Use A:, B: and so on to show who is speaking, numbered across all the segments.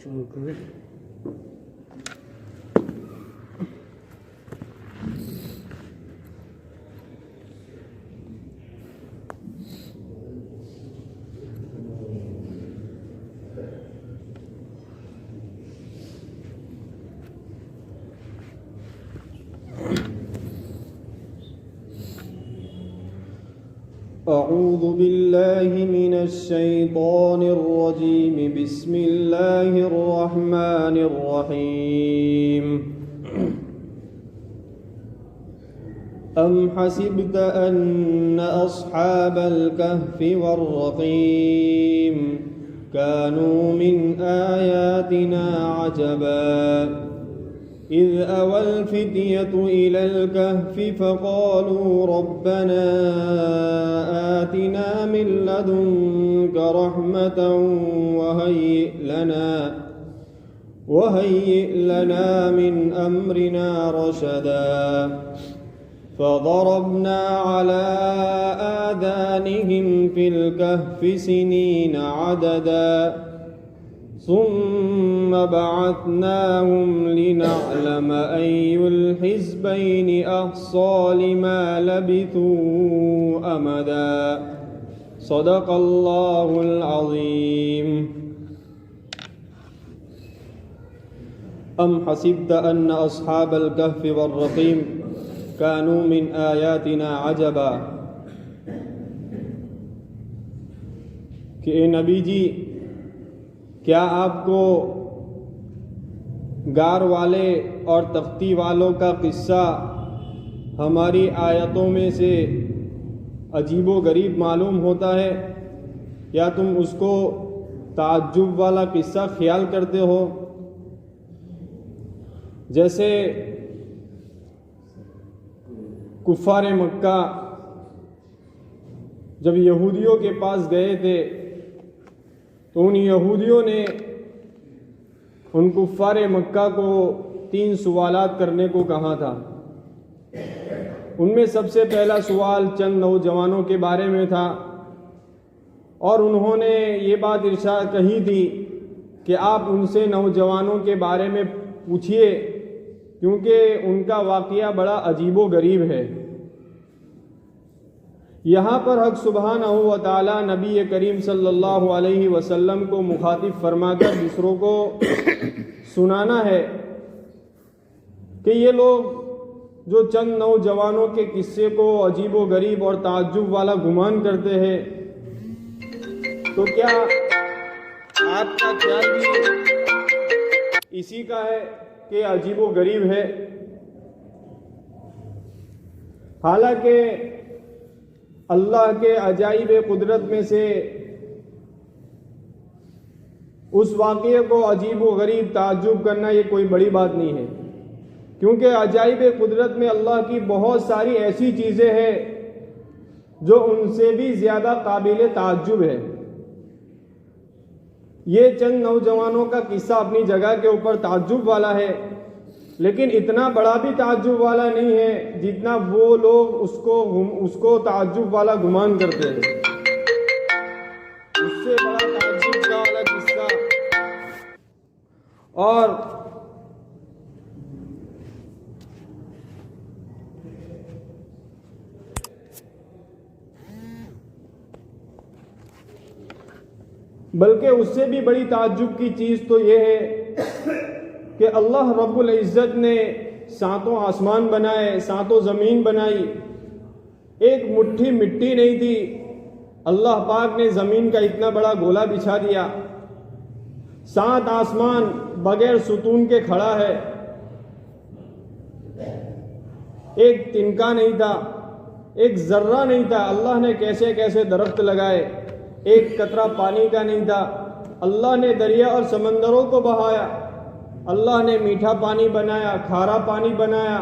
A: شروع کریں۔
B: أعوذ بالله من الشيطان الرجيم بسم الله الرحمن الرحيم أم حسبت أن أصحاب الكهف والرقيم كانوا من آياتنا عجبا إذ أوى الفتية إلى الكهف فقالوا ربنا آتنا من لدنك رحمة وهيئ لنا من أمرنا رشدا فضربنا على آذانهم في الكهف سنين عددا ثم بعثناهم لنعلم أي الحزبين أحصى لما لبثوا أمدا صدق الله العظيم أم حسبت أن أصحاب الكهف والرقيم كانوا من آياتنا عجبا کہ اے نبی جی کیا آپ کو غار والے اور تختی والوں کا قصہ ہماری آیتوں میں سے عجیب و غریب معلوم ہوتا ہے، یا تم اس کو تعجب والا قصہ خیال کرتے ہو؟ جیسے کفار مکہ جب یہودیوں کے پاس گئے تھے تو ان یہودیوں نے ان کفار مکہ کو 3 سوالات کرنے کو کہا تھا۔ ان میں سب سے پہلا سوال چند نوجوانوں کے بارے میں تھا، اور انہوں نے یہ بات ارشاد کہی تھی کہ آپ ان سے نوجوانوں کے بارے میں پوچھئے، کیونکہ ان کا واقعہ بڑا عجیب و غریب ہے۔ یہاں پر حق سبحانہ و تعالی نبی کریم صلی اللہ علیہ وسلم کو مخاطب فرما کر دوسروں کو سنانا ہے کہ یہ لوگ جو چند نوجوانوں کے قصے کو عجیب و غریب اور تعجب والا گمان کرتے ہیں، تو کیا آپ کا خیال بھی اسی کا ہے کہ عجیب و غریب ہے؟ حالانکہ اللہ کے عجائب قدرت میں سے اس واقعے کو عجیب و غریب تعجب کرنا یہ کوئی بڑی بات نہیں ہے، کیونکہ عجائب قدرت میں اللہ کی بہت ساری ایسی چیزیں ہیں جو ان سے بھی زیادہ قابل تعجب ہے۔ یہ چند نوجوانوں کا قصہ اپنی جگہ کے اوپر تعجب والا ہے، لیکن اتنا بڑا بھی تعجب والا نہیں ہے جتنا وہ لوگ اس کو تعجب والا گمان کرتے ہیں۔ اس سے بڑا تعجب کا والا قصہ اور بلکہ اس سے بھی بڑی تعجب کی چیز تو یہ ہے کہ اللہ رب العزت نے 7 آسمان بنائے، 7 زمین بنائی، ایک مٹھی مٹی نہیں تھی، اللہ پاک نے زمین کا اتنا بڑا گولا بچھا دیا، 7 آسمان بغیر ستون کے کھڑا ہے، ایک تنکا نہیں تھا، ایک ذرہ نہیں تھا، اللہ نے کیسے کیسے درخت لگائے، ایک قطرہ پانی کا نہیں تھا، اللہ نے دریا اور سمندروں کو بہایا، اللہ نے میٹھا پانی بنایا، کھارا پانی بنایا،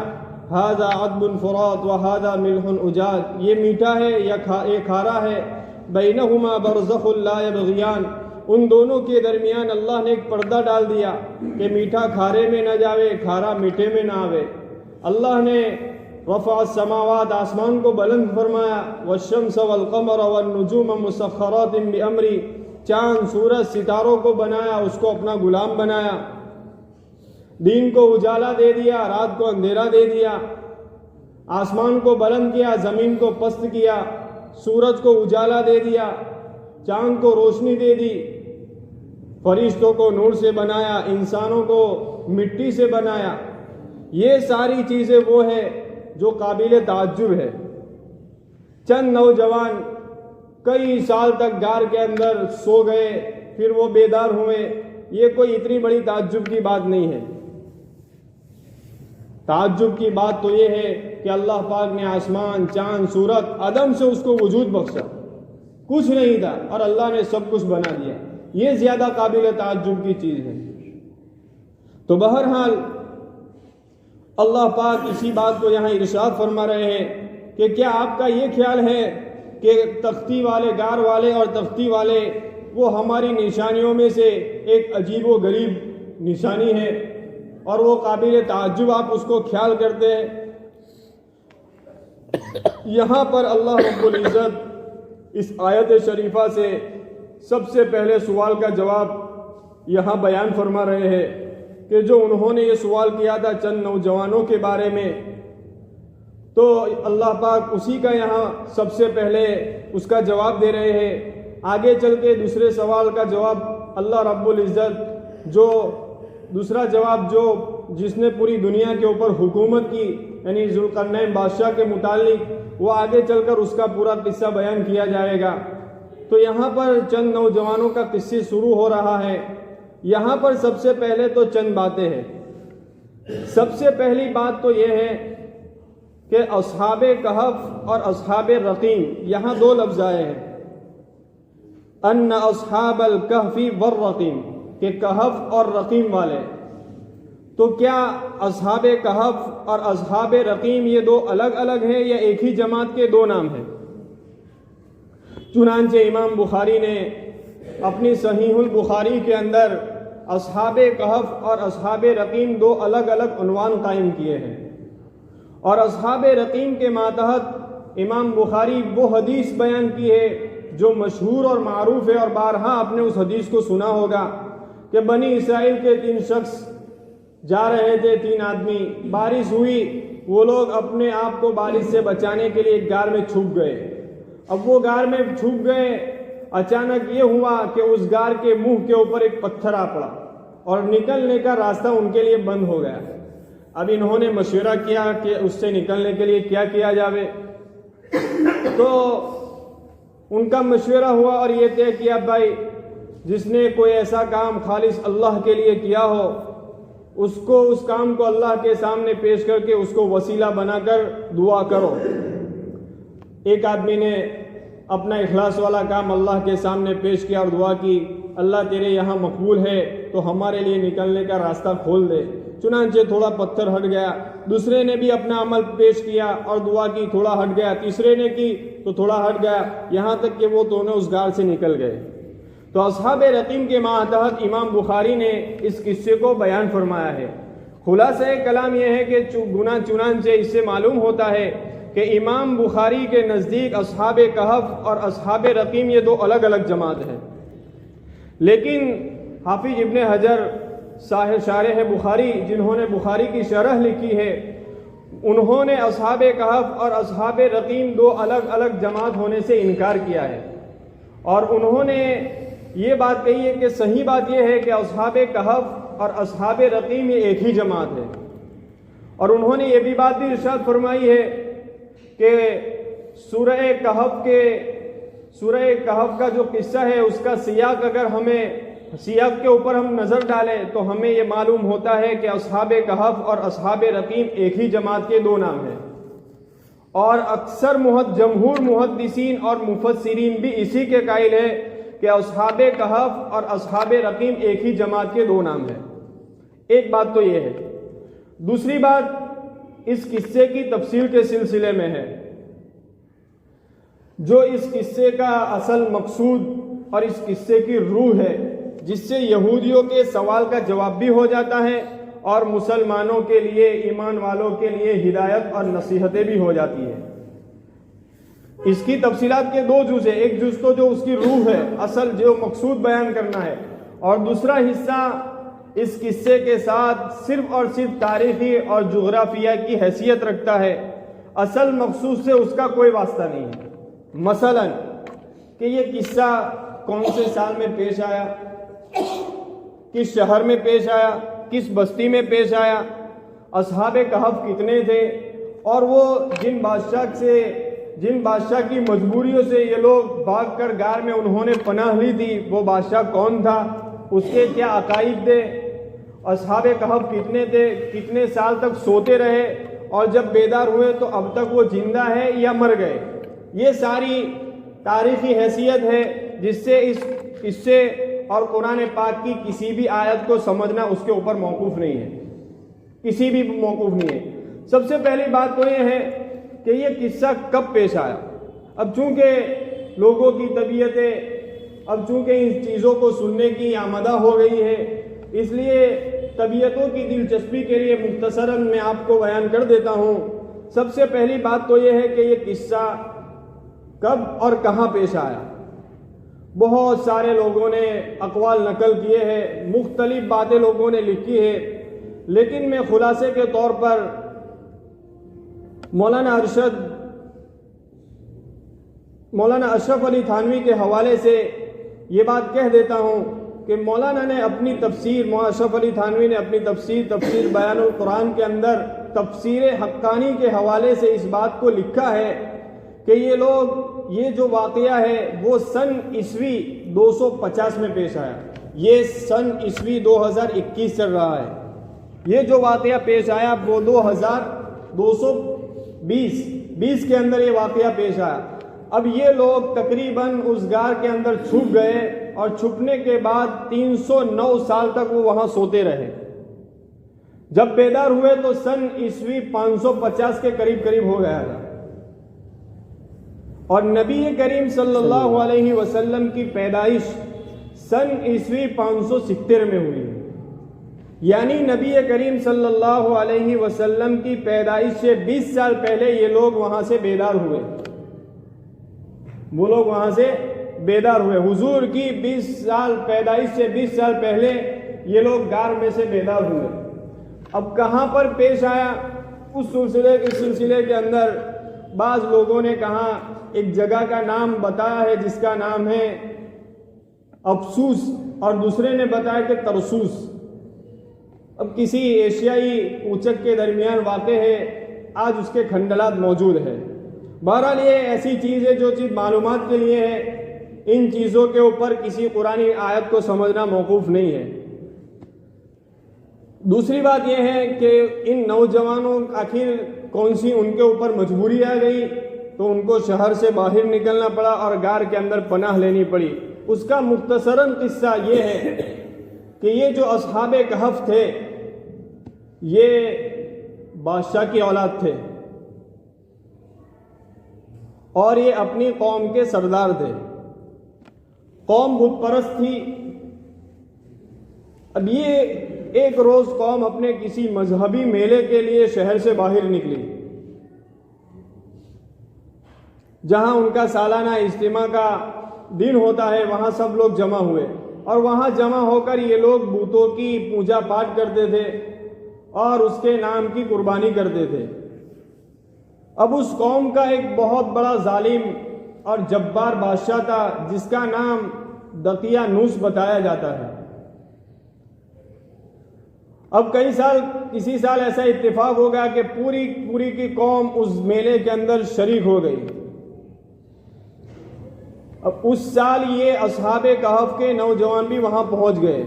B: ھذا عذب فرات وھذا ملح اجاج، یہ میٹھا ہے یا یہ کھارا ہے، بینہما برزخ لا یبغیان، ان دونوں کے درمیان اللہ نے ایک پردہ ڈال دیا کہ میٹھا کھارے میں نہ جاوے، کھارا میٹھے میں نہ آوے۔ اللہ نے رفع السماوات، آسمان کو بلند فرمایا، والشمس والقمر والنجوم مسخرات بامری، چاند سورج ستاروں کو بنایا، اس کو اپنا غلام بنایا، دن کو اجالا دے دیا، رات کو اندھیرا دے دیا، آسمان کو بلند کیا، زمین کو پست کیا، سورج کو اجالا دے دیا، چاند کو روشنی دے دی، فرشتوں کو نور سے بنایا، انسانوں کو مٹی سے بنایا۔ یہ ساری چیزیں وہ ہے جو قابل تعجب ہے۔ چند نوجوان کئی سال تک غار کے اندر سو گئے، پھر وہ بیدار ہوئے، یہ کوئی اتنی بڑی تعجب کی بات نہیں ہے۔ تعجب کی بات تو یہ ہے کہ اللہ پاک نے آسمان، چاند، سورج، عدم سے اس کو وجود بخشا، کچھ نہیں تھا اور اللہ نے سب کچھ بنا دیا۔ یہ زیادہ قابل تعجب کی چیز ہے۔ تو بہرحال اللہ پاک اسی بات کو یہاں ارشاد فرما رہے ہیں کہ کیا آپ کا یہ خیال ہے کہ تختی والے، غار والے اور تختی والے وہ ہماری نشانیوں میں سے ایک عجیب و غریب نشانی ہے اور وہ قابل تعجب آپ اس کو خیال کرتے ہیں؟ یہاں پر اللہ رب العزت اس آیت شریفہ سے سب سے پہلے سوال کا جواب یہاں بیان فرما رہے ہیں کہ جو انہوں نے یہ سوال کیا تھا چند نوجوانوں کے بارے میں، تو اللہ پاک اسی کا یہاں سب سے پہلے اس کا جواب دے رہے ہیں۔ آگے چل کے دوسرے سوال کا جواب اللہ رب العزت جو دوسرا جواب جو جس نے پوری دنیا کے اوپر حکومت کی، یعنی ذوالقرنین بادشاہ کے متعلق، وہ آگے چل کر اس کا پورا قصہ بیان کیا جائے گا۔ تو یہاں پر چند نوجوانوں کا قصہ شروع ہو رہا ہے۔ یہاں پر سب سے پہلے تو چند باتیں ہیں۔ سب سے پہلی بات تو یہ ہے کہ اصحاب کہف اور اصحاب رقیم، یہاں دو لفظ آئے ہیں، ان اصحاب الکہف والرقیم، کہ کہف اور رقیم والے۔ تو کیا اصحاب کہف اور اصحاب رقیم یہ دو الگ الگ ہیں یا ایک ہی جماعت کے دو نام ہیں؟ چنانچہ امام بخاری نے اپنی صحیح البخاری کے اندر اصحاب کہف اور اصحاب رقیم دو الگ الگ عنوان قائم کیے ہیں، اور اصحاب رقیم کے ماتحت امام بخاری وہ حدیث بیان کی ہے جو مشہور اور معروف ہے، اور بارہا آپ نے اس حدیث کو سنا ہوگا کہ بنی اسرائیل کے 3 شخص جا رہے تھے، 3 آدمی، بارش ہوئی، وہ لوگ اپنے آپ کو بارش سے بچانے کے لیے ایک غار میں چھپ گئے۔ اب وہ غار میں چھپ گئے، اچانک یہ ہوا کہ اس غار کے منہ کے اوپر ایک پتھر آ پڑا اور نکلنے کا راستہ ان کے لیے بند ہو گیا۔ اب انہوں نے مشورہ کیا کہ اس سے نکلنے کے لیے کیا کیا جاوے، تو ان کا مشورہ ہوا اور یہ طے کیا بھائی جس نے کوئی ایسا کام خالص اللہ کے لیے کیا ہو اس کو اس کام کو اللہ کے سامنے پیش کر کے اس کو وسیلہ بنا کر دعا کرو۔ ایک آدمی نے اپنا اخلاص والا کام اللہ کے سامنے پیش کیا اور دعا کی، اللہ تیرے یہاں مقبول ہے تو ہمارے لیے نکلنے کا راستہ کھول دے۔ چنانچہ تھوڑا پتھر ہٹ گیا۔ دوسرے نے بھی اپنا عمل پیش کیا اور دعا کی، تھوڑا ہٹ گیا۔ تیسرے نے کی تو تھوڑا ہٹ گیا، یہاں تک کہ وہ دونوں اس غار سے نکل گئے۔ تو اصحاب رقیم کے ماتحت امام بخاری نے اس قصے کو بیان فرمایا ہے۔ خلاصہ کلام یہ ہے کہ چنانچہ اس سے معلوم ہوتا ہے کہ امام بخاری کے نزدیک اصحاب کہف اور اصحاب رقیم یہ دو الگ الگ جماعت ہیں، لیکن حافظ ابن حجر صاحب شارح بخاری جنہوں نے بخاری کی شرح لکھی ہے، انہوں نے اصحاب کہف اور اصحاب رقیم دو الگ الگ جماعت ہونے سے انکار کیا ہے، اور انہوں نے یہ بات کہی ہے کہ صحیح بات یہ ہے کہ اصحاب کہف اور اصحاب رقیم یہ ایک ہی جماعت ہے۔ اور انہوں نے یہ بھی بات بھی ارشاد فرمائی ہے کہ سورہ کہف کا جو قصہ ہے اس کا سیاق اگر سیاق کے اوپر ہم نظر ڈالیں تو ہمیں یہ معلوم ہوتا ہے کہ اصحاب کہف اور اصحاب رقیم ایک ہی جماعت کے دو نام ہیں، اور اکثر جمہور محدثین اور مفسرین بھی اسی کے قائل ہیں کہ اصحاب کہف اور اصحاب رقیم ایک ہی جماعت کے دو نام ہیں۔ ایک بات تو یہ ہے۔ دوسری بات اس قصے کی تفصیل کے سلسلے میں ہے۔ جو اس قصے کا اصل مقصود اور اس قصے کی روح ہے، جس سے یہودیوں کے سوال کا جواب بھی ہو جاتا ہے اور مسلمانوں کے لیے، ایمان والوں کے لیے ہدایت اور نصیحتیں بھی ہو جاتی ہیں۔ اس کی تفصیلات کے 2 جز ہیں، ایک جز تو جو اس کی روح ہے، اصل جو مقصود بیان کرنا ہے، اور دوسرا حصہ اس قصے کے ساتھ صرف اور صرف تاریخی اور جغرافیہ کی حیثیت رکھتا ہے، اصل مقصود سے اس کا کوئی واسطہ نہیں ہے۔ مثلا کہ یہ قصہ کون سے سال میں پیش آیا، کس شہر میں پیش آیا، کس بستی میں پیش آیا، اصحاب کہف کتنے تھے، اور وہ جن بادشاہ کی مجبوریوں سے یہ لوگ بھاگ کر غار میں انہوں نے پناہ لی تھی، وہ بادشاہ کون تھا، اس کے کیا عقائد تھے، اصحاب کہف کتنے تھے، کتنے سال تک سوتے رہے، اور جب بیدار ہوئے تو اب تک وہ زندہ ہے یا مر گئے۔ یہ ساری تاریخی حیثیت ہے جس سے اس قصے اور قرآن پاک کی کسی بھی آیت کو سمجھنا اس کے اوپر موقوف نہیں ہے، کسی بھی موقوف نہیں ہے۔ سب سے پہلی بات تو یہ ہے کہ یہ قصہ کب پیش آیا۔ اب چونکہ لوگوں کی طبیعتیں اب چونکہ ان چیزوں کو سننے کی آمادہ ہو گئی ہے، اس لیے طبیعتوں کی دلچسپی کے لیے مختصراً میں آپ کو بیان کر دیتا ہوں۔ سب سے پہلی بات تو یہ ہے کہ یہ قصہ کب اور کہاں پیش آیا۔ بہت سارے لوگوں نے اقوال نقل کیے ہیں، مختلف باتیں لوگوں نے لکھی ہے، لیکن میں خلاصے کے طور پر مولانا اشرف علی تھانوی کے حوالے سے یہ بات کہہ دیتا ہوں کہ مولانا نے اپنی تفسیر، مولانا اشرف علی تھانوی نے اپنی تفسیر بیان القرآن کے اندر تفسیر حقانی کے حوالے سے اس بات کو لکھا ہے کہ یہ جو واقعہ ہے وہ سن عیسوی 250 میں پیش آیا۔ یہ سن عیسوی 2021 چل رہا ہے، یہ جو واقعہ پیش آیا وہ 2220 کے اندر یہ واقعہ پیش آیا۔ اب یہ لوگ تقریباً اس غار کے اندر چھپ گئے، اور چھپنے کے بعد 309 سال تک وہ وہاں سوتے رہے۔ جب بیدار ہوئے تو سن عیسوی 550 کے قریب ہو گیا تھا، اور نبی کریم صلی اللہ علیہ وسلم کی پیدائش سن عیسوی 570 میں ہوئی، یعنی نبی کریم صلی اللہ علیہ وسلم کی پیدائش سے 20 سال پہلے یہ لوگ وہاں سے بیدار ہوئے، وہ لوگ وہاں سے بیدار ہوئے۔ حضور کی پیدائش سے 20 سال پہلے یہ لوگ غار میں سے بیدار ہوئے۔ اب کہاں پر پیش آیا، اس سلسلے کے اندر بعض لوگوں نے کہا، ایک جگہ کا نام بتایا ہے جس کا نام ہے افسوس، اور دوسرے نے بتایا کہ ترسوس۔ اب کسی ایشیائی اوچک کے درمیان واقع ہے، آج اس کے کھنڈلات موجود ہے۔ بہرحال یہ ایسی چیز ہے جو چیز معلومات کے لیے ہے، ان چیزوں کے اوپر کسی قرآنی آیت کو سمجھنا موقوف نہیں ہے۔ دوسری بات یہ ہے کہ ان نوجوانوں آخر کون سی ان کے اوپر مجبوری آ گئی تو ان کو شہر سے باہر نکلنا پڑا اور غار کے اندر پناہ لینی پڑی۔ اس کا مختصراً قصہ یہ ہے کہ یہ جو اصحاب کہف تھے یہ بادشاہ کی اولاد تھے، اور یہ اپنی قوم کے سردار تھے۔ قوم بت پرست تھی۔ اب یہ ایک روز قوم اپنے کسی مذہبی میلے کے لیے شہر سے باہر نکلی، جہاں ان کا سالانہ اجتماع کا دن ہوتا ہے، وہاں سب لوگ جمع ہوئے، اور وہاں جمع ہو کر یہ لوگ بتوں کی پوجا پاٹ کرتے تھے اور اس کے نام کی قربانی کرتے تھے۔ اب اس قوم کا ایک بہت بڑا ظالم اور جبار بادشاہ تھا جس کا نام دقیانوس بتایا جاتا ہے۔ اب کسی سال ایسا اتفاق ہو گیا کہ پوری کی قوم اس میلے کے اندر شریک ہو گئی۔ اب اس سال یہ اصحاب کہف کے نوجوان بھی وہاں پہنچ گئے،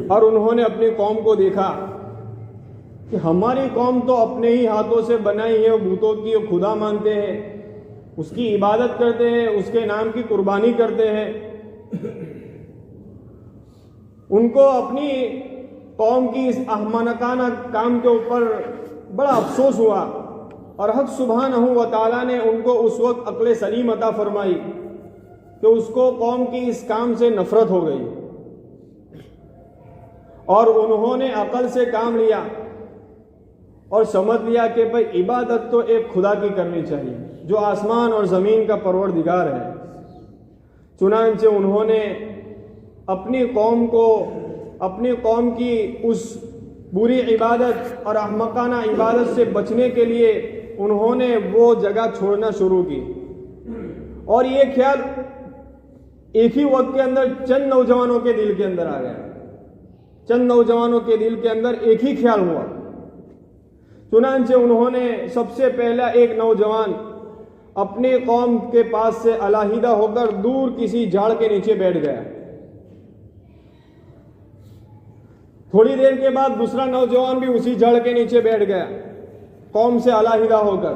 B: اور انہوں نے اپنی قوم کو دیکھا کہ ہماری قوم تو اپنے ہی ہاتھوں سے بنائی ہے، بتوں کی خدا مانتے ہیں، اس کی عبادت کرتے ہیں، اس کے نام کی قربانی کرتے ہیں۔ ان کو اپنی قوم کی اس احمقانہ کام کے اوپر بڑا افسوس ہوا، اور حق سبحانہ و تعالیٰ نے ان کو اس وقت عقل سلیم عطا فرمائی کہ اس کو قوم کی اس کام سے نفرت ہو گئی، اور انہوں نے عقل سے کام لیا اور سمجھ لیا کہ بھئی عبادت تو ایک خدا کی کرنی چاہیے جو آسمان اور زمین کا پروردگار ہے۔ چنانچہ انہوں نے اپنی قوم کی اس بری عبادت اور احمقانہ عبادت سے بچنے کے لیے انہوں نے وہ جگہ چھوڑنا شروع کی، اور یہ خیال ایک ہی وقت کے اندر چند نوجوانوں کے دل کے اندر آ گیا۔ چند نوجوانوں کے دل کے اندر ایک ہی خیال ہوا۔ چنانچہ انہوں نے سب سے پہلا ایک نوجوان اپنی قوم کے پاس سے علیحدہ ہو کر دور کسی جھاڑ کے نیچے بیٹھ گیا۔ تھوڑی دیر کے بعد دوسرا نوجوان بھی اسی جھاڑ کے نیچے بیٹھ گیا قوم سے علیحدہ ہو کر۔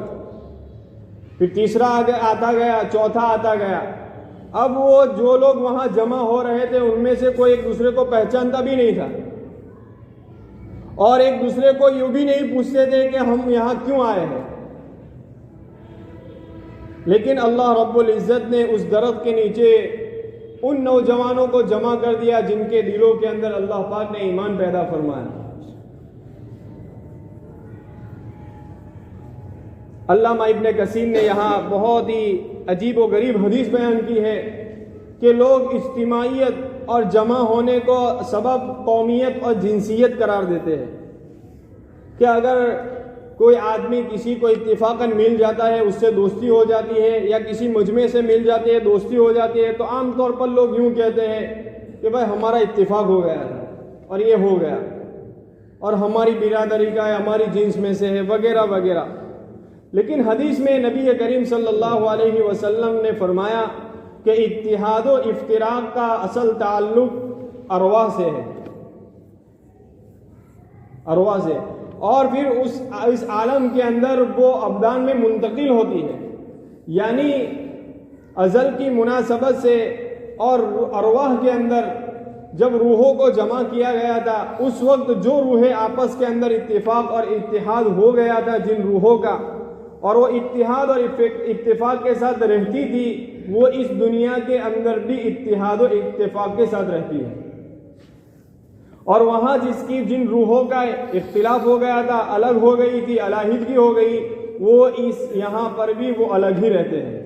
B: پھر تیسرا آتا گیا، چوتھا آتا گیا۔ اب وہ جو لوگ وہاں جمع ہو رہے تھے ان میں سے کوئی ایک دوسرے کو پہچانتا بھی نہیں تھا، اور ایک دوسرے کو یوں بھی نہیں پوچھتے تھے کہ ہم یہاں کیوں آئے ہیں۔ لیکن اللہ رب العزت نے اس درخت کے نیچے ان نوجوانوں کو جمع کر دیا جن کے دلوں کے اندر اللہ پاک نے ایمان پیدا فرمایا۔ علامہ ابن کثیر نے یہاں بہت ہی عجیب و غریب حدیث بیان کی ہے کہ لوگ اجتماعیت اور جمع ہونے کو سبب قومیت اور جنسیت قرار دیتے ہیں، کہ اگر کوئی آدمی کسی کو اتفاقاً مل جاتا ہے اس سے دوستی ہو جاتی ہے، یا کسی مجمع سے مل جاتی ہے دوستی ہو جاتی ہے، تو عام طور پر لوگ یوں کہتے ہیں کہ بھائی ہمارا اتفاق ہو گیا ہے اور یہ ہو گیا اور ہماری برادری کا ہے، ہماری جنس میں سے ہے، وغیرہ وغیرہ۔ لیکن حدیث میں نبی کریم صلی اللہ علیہ وسلم نے فرمایا کہ اتحاد و افتراق کا اصل تعلق ارواح سے ہے، ارواح سے، اور پھر اس عالم کے اندر وہ ابدان میں منتقل ہوتی ہے، یعنی ازل کی مناسبت سے اور ارواح کے اندر جب روحوں کو جمع کیا گیا تھا اس وقت جو روحیں آپس کے اندر اتفاق اور اتحاد ہو گیا تھا جن روحوں کا، اور وہ اتحاد اور اتفاق کے ساتھ رہتی تھی، وہ اس دنیا کے اندر بھی اتحاد و اتفاق کے ساتھ رہتی ہے۔ اور وہاں جن روحوں کا اختلاف ہو گیا تھا، الگ ہو گئی تھی، علیحدگی ہو گئی، وہ یہاں پر بھی وہ الگ ہی رہتے ہیں۔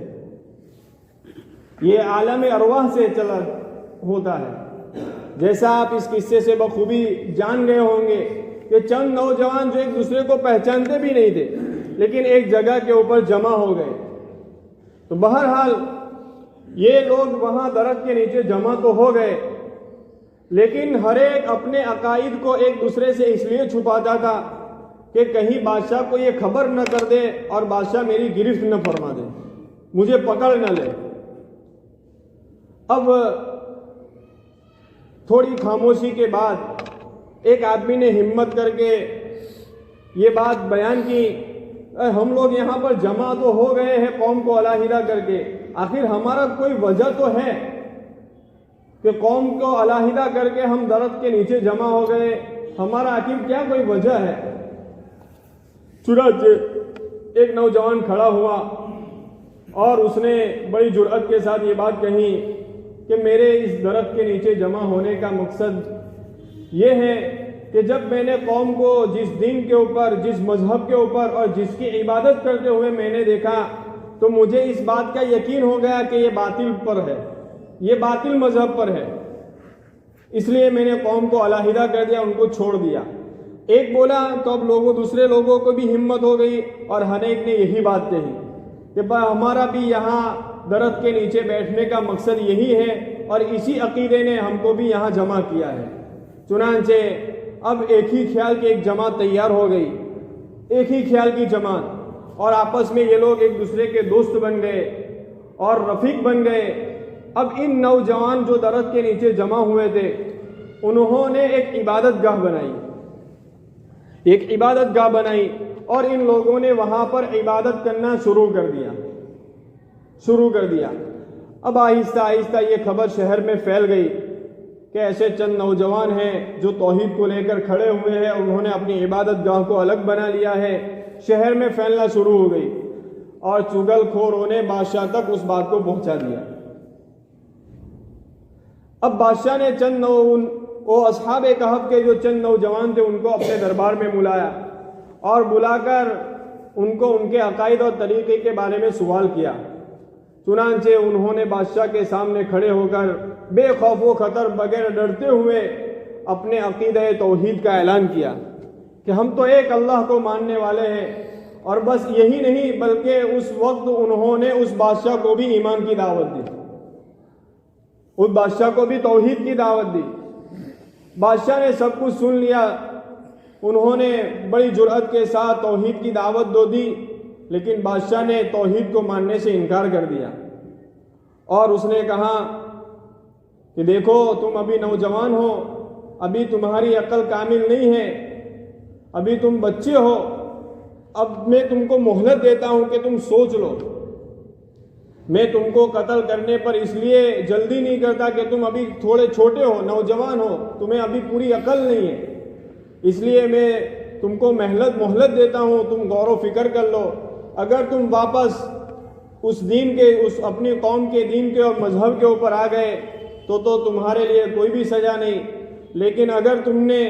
B: یہ عالم ارواح سے چلا ہوتا ہے، جیسا آپ اس قصے سے بخوبی جان گئے ہوں گے کہ چند نوجوان جو ایک دوسرے کو پہچانتے بھی نہیں تھے لیکن ایک جگہ کے اوپر جمع ہو گئے۔ تو بہرحال یہ لوگ وہاں درخت کے نیچے جمع تو ہو گئے، لیکن ہر ایک اپنے عقائد کو ایک دوسرے سے اس لیے چھپاتا تھا کہ کہیں بادشاہ کو یہ خبر نہ کر دے اور بادشاہ میری گرفت نہ فرما دے، مجھے پکڑ نہ لے۔ اب تھوڑی خاموشی کے بعد ایک آدمی نے ہمت کر کے یہ بات بیان کی، ہم لوگ یہاں پر جمع تو ہو گئے ہیں قوم کو علیحدہ کر کے، آخر ہمارا کوئی وجہ تو ہے کہ قوم کو علیحدہ کر کے ہم درخت کے نیچے جمع ہو گئے، ہمارا آخر کیا کوئی وجہ ہے؟ چنانچہ ایک نوجوان کھڑا ہوا اور اس نے بڑی جرأت کے ساتھ یہ بات کہی کہ میرے اس درخت کے نیچے جمع ہونے کا مقصد یہ ہے کہ جب میں نے قوم کو جس دین کے اوپر، جس مذہب کے اوپر اور جس کی عبادت کرتے ہوئے میں نے دیکھا تو مجھے اس بات کا یقین ہو گیا کہ یہ باطل پر ہے، یہ باطل مذہب پر ہے، اس لیے میں نے قوم کو علیحدہ کر دیا، ان کو چھوڑ دیا۔ ایک بولا تو اب دوسرے لوگوں کو بھی ہمت ہو گئی اور ہر ایک نے یہی بات کہی کہ ہمارا بھی یہاں درخت کے نیچے بیٹھنے کا مقصد یہی ہے اور اسی عقیدے نے ہم کو بھی یہاں جمع کیا ہے۔ چنانچہ اب ایک ہی خیال کی ایک جماعت تیار ہو گئی، ایک ہی خیال کی جماعت، اور آپس میں یہ لوگ ایک دوسرے کے دوست بن گئے اور رفیق بن گئے۔ اب ان نوجوان جو درخت کے نیچے جمع ہوئے تھے انہوں نے ایک عبادت گاہ بنائی، اور ان لوگوں نے وہاں پر عبادت کرنا شروع کر دیا۔ اب آہستہ آہستہ یہ خبر شہر میں پھیل گئی کہ ایسے چند نوجوان ہیں جو توحید کو لے کر کھڑے ہوئے ہیں، انہوں نے اپنی عبادت گاہ کو الگ بنا لیا ہے۔ شہر میں پھیلنا شروع ہو گئی اور چگل خوروں نے بادشاہ تک اس بات کو پہنچا دیا۔ اب بادشاہ نے وہ اصحاب کہف کے جو چند نوجوان تھے ان کو اپنے دربار میں بلایا اور بلا کر ان کو ان کے عقائد اور طریقے کے بارے میں سوال کیا۔ چنانچہ انہوں نے بادشاہ کے سامنے کھڑے ہو کر بے خوف و خطر بغیر ڈرتے ہوئے اپنے عقیدہ توحید کا اعلان کیا کہ ہم تو ایک اللہ کو ماننے والے ہیں، اور بس یہی نہیں بلکہ اس وقت انہوں نے اس بادشاہ کو بھی ایمان کی دعوت دی، اس بادشاہ کو بھی توحید کی دعوت دی۔ بادشاہ نے سب کچھ سن لیا، انہوں نے بڑی جرأت کے ساتھ توحید کی دعوت دو دی، لیکن بادشاہ نے توحید کو ماننے سے انکار کر دیا اور اس نے کہا کہ دیکھو تم ابھی نوجوان ہو، ابھی تمہاری عقل کامل نہیں ہے، ابھی تم بچے ہو، اب میں تم کو مہلت دیتا ہوں کہ تم سوچ لو۔ میں تم کو قتل کرنے پر اس لیے جلدی نہیں کرتا کہ تم ابھی تھوڑے چھوٹے ہو، نوجوان ہو، تمہیں ابھی پوری عقل نہیں ہے، اس لیے میں تم کو مہلت دیتا ہوں، تم غور و فکر کر لو۔ اگر تم واپس اس دین کے، اس اپنی قوم کے دین کے اور مذہب کے اوپر آ گئے تو تمہارے لیے کوئی بھی سزا نہیں، لیکن اگر تم نے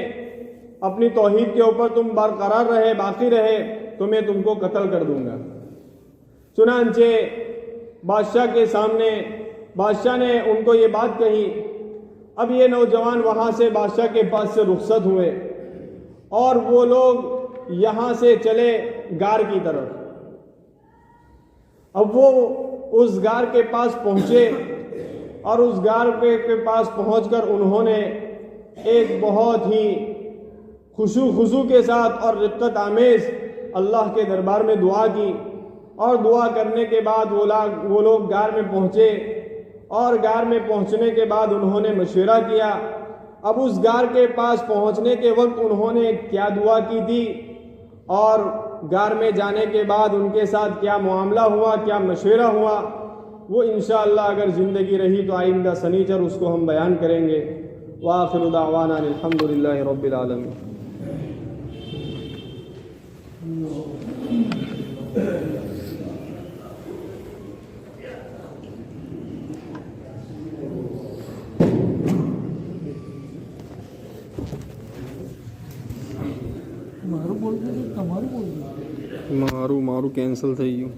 B: اپنی توحید کے اوپر تم برقرار رہے، باقی رہے، تو میں تم کو قتل کر دوں گا۔ چنانچہ بادشاہ کے سامنے بادشاہ نے ان کو یہ بات کہی۔ اب یہ نوجوان وہاں سے بادشاہ کے پاس سے رخصت ہوئے اور وہ لوگ یہاں سے چلے غار کی طرف۔ اب وہ اس غار کے پاس پہنچے اور اس غار کے پاس پہنچ کر انہوں نے ایک بہت ہی خضوع کے ساتھ اور رقت آمیز اللہ کے دربار میں دعا کی، اور دعا کرنے کے بعد وہ لوگ غار میں پہنچے، اور غار میں پہنچنے کے بعد انہوں نے مشورہ کیا۔ اب اس غار کے پاس پہنچنے کے وقت انہوں نے کیا دعا کی تھی اور غار میں جانے کے بعد ان کے ساتھ کیا معاملہ ہوا، کیا مشورہ ہوا، وہ انشاءاللہ اگر زندگی رہی تو آئندہ سنیچر اس کو ہم بیان کریں گے۔ وآخر دعوانا الحمدللہ رب العالمین۔ મારું કેન્સલ થઈ ગયું।